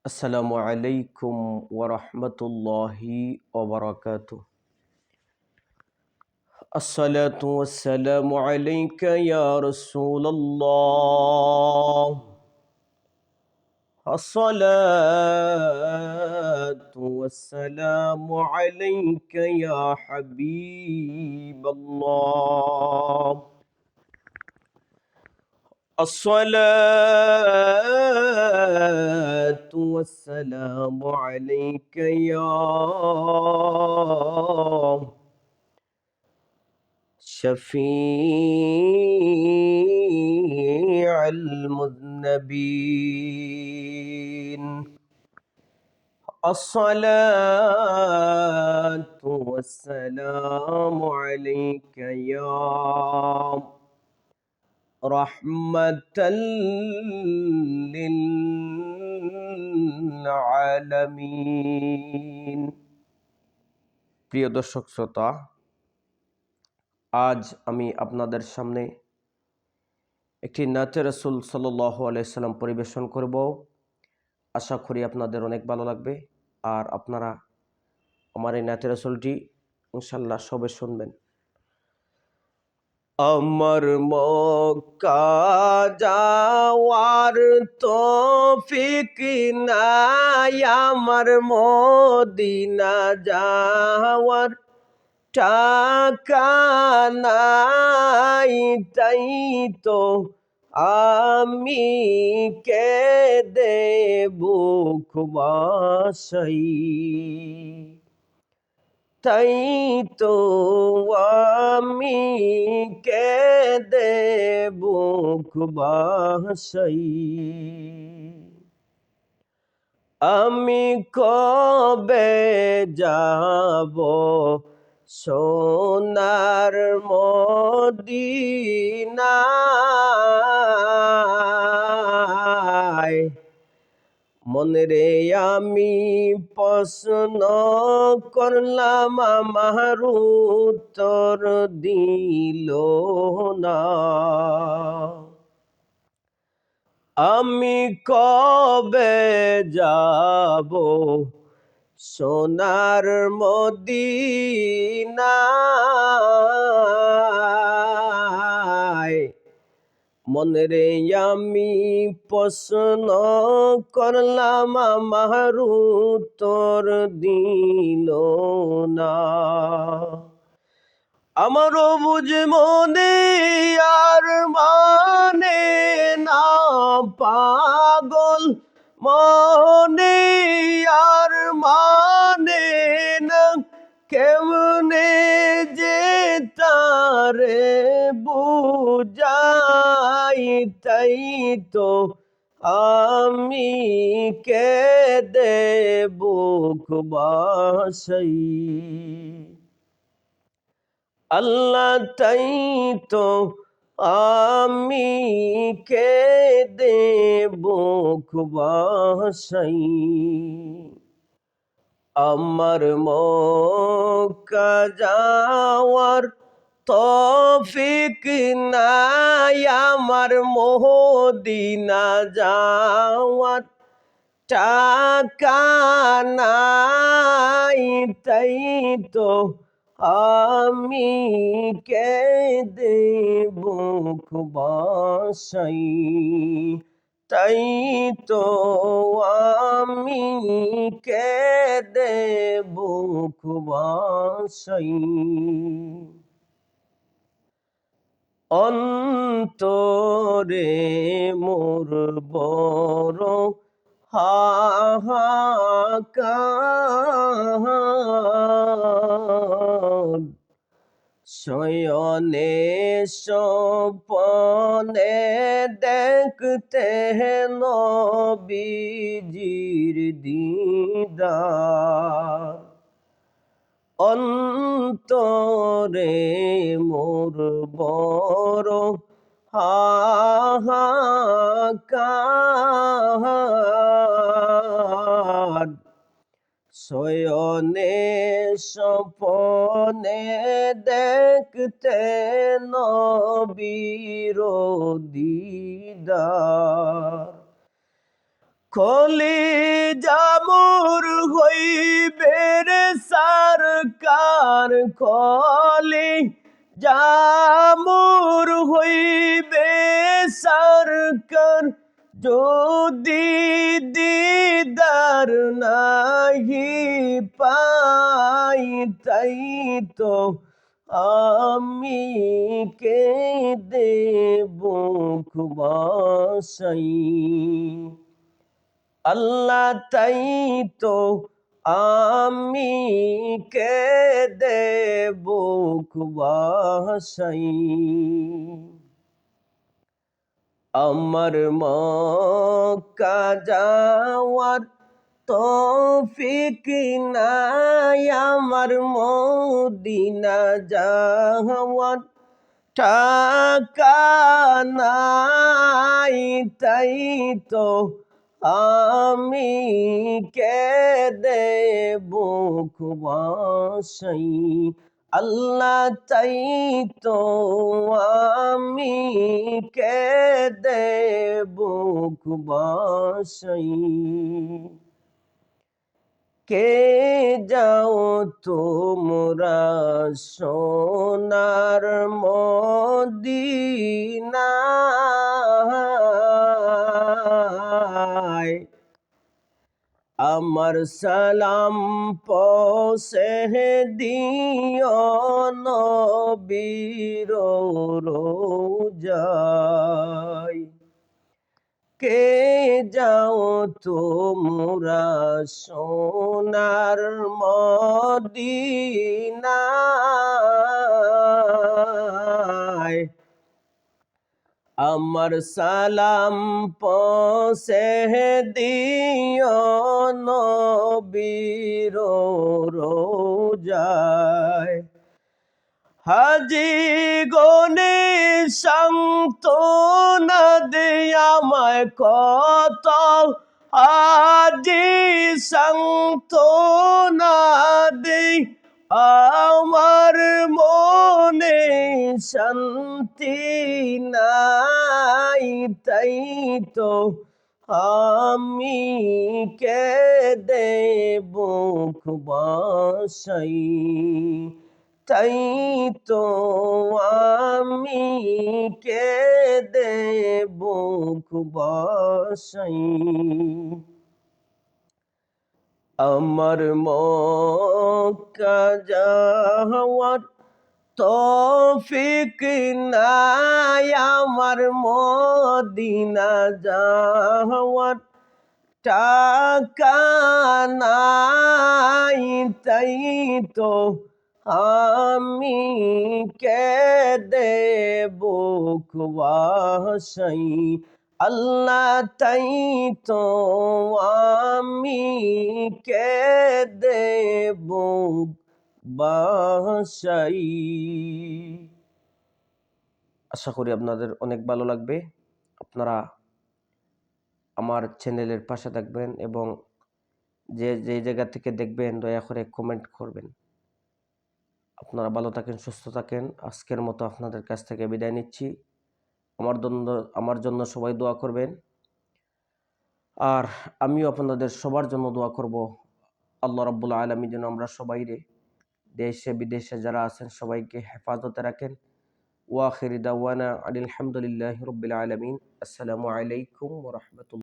আসসালামু আলাইকুম ওয়া রাহমাতুল্লাহি ওয়া বারাকাতুহু। আসসালাতু ওয়াসসালামু আলাইকা ইয়া রাসূলুল্লাহ। আসসালাতু ওয়াসসালামু আলাইকা ইয়া হাবিবাল্লাহ। الصلاة والسلام عليك يا شفيع المذنبين. الصلاة والسلام عليك يا رحمة للعالمين. প্রিয় দর্শক শ্রোতা, আজ আমি আপনাদের সামনে একটি নাতে রাসূল সাল্লাল্লাহু আলাইহি সাল্লাম পরিবেশন করব। আশা করি আপনাদের অনেক ভালো লাগবে, আর আপনারা আমার এই নাতে রাসূলটি ইনশাআল্লাহ সবে শুনবেন। আমার মক্কা যাওয়ার তৌফিক নাই, আমার মদিনা যাওয়ার টাকা নাই, তাই তো আমি কেঁদে বুক বাসাই, তাই তো আমি কেঁদে বুক বাসাই। আমি কবে যাব সোনার মদিনায়, মনে রে আমি প্রশ্ন করলাম, আমার উত্তর দিল না। আমি কবে যাব সোনার মদিনায়, মনে রে আমি প্রশ্ন করলাম, আমার উত্তর দিল না। আমারও বুঝ মনে আর মানে না, পাগল মনে আর মানে না, কেমনে যে তারে বুঝাই, তাই তো আমি কেঁদে বুক বাসাই। আল্লাহ, তাই তো আমি কেঁদে বুক বাসাই। আমার মক্কা যাওয়ার তৌফিক নাই, আমার মদিনা যাওয়ার টাকা নাই, তাই তো আমি কেঁদে বুক বাসাই, তাই তো আমি কেঁদে বুক বাসাই। অন্তরে মোর বড় হাহাকার, শয়নে স্বপনে দেখতে নবীজির দিদার, অন্তরে মোর বড় হাহাকার, শয়নে স্বপনে দেখতে নবীর দিদার। খলিল জামুর হইবে রে সরকার কলি জামুর হইবে সরকার যদি দিদার নাহি পাই তাই তো আমি কেঁদে বুক বাসাই আল্লাহ তাই তো আমি কেঁদে বুক বাসাই আমার মক্কা যাওয়ার তৌফিক নাই আমার মদিনা যাওয়ার টাকা নাই তাই তো আমি কেঁদে বুক বাসাই আল্লাহ তাই তো আমি কেঁদে বুক বাসাই কে যাও তোমরা সোনার মদিনায় আমার সালাম পৌঁছে দিও নবীর রোজায় কে যাও তোমরা সোনার মদিনায় আমার সালাম পৌঁছে দিও নবীর রোজায় হাজি গনে সান্ত্বনা দে আমায় কত আজি সান্ত্বনা দে আমার মনে শান্তি নাই তাই তো আমি কেঁদে বুক বাসাই তাই তো আমি কেঁদে বুক বাসাই আমার মক্কা যাওয়ার তৌফিক নাই আমার মদিনা যাওয়ার টাকা নাই তাই তো আমি কেঁদে বুক বাসাই আল্লাহ তাই তো আমি কেঁদে বুক বাসাই আশা করি আপনাদের অনেক ভালো লাগবে আপনারা আমার চ্যানেলের পাশে থাকবেন এবং যে জায়গা থেকে দেখবেন দয়া করে কমেন্ট করবেন আপনারা ভালো থাকেন সুস্থ থাকেন আজকের মতো আপনাদের কাছ থেকে বিদায় নিচ্ছি আমার জন্য সবাই দোয়া করবেন আর আমিও আপনাদের সবার জন্য দোয়া করব আল্লাহ রাব্বুল আলামিন যেন আমরা সবাই দেশে বিদেশে যারা আছেন সবাইকে হেফাজতে রাখেন ওয়া আখির দাওয়ানা আলহামদুলিল্লাহি রাব্বিল আলামিন আসসালামু আলাইকুম ওয়া রাহমাতুল্লাহ।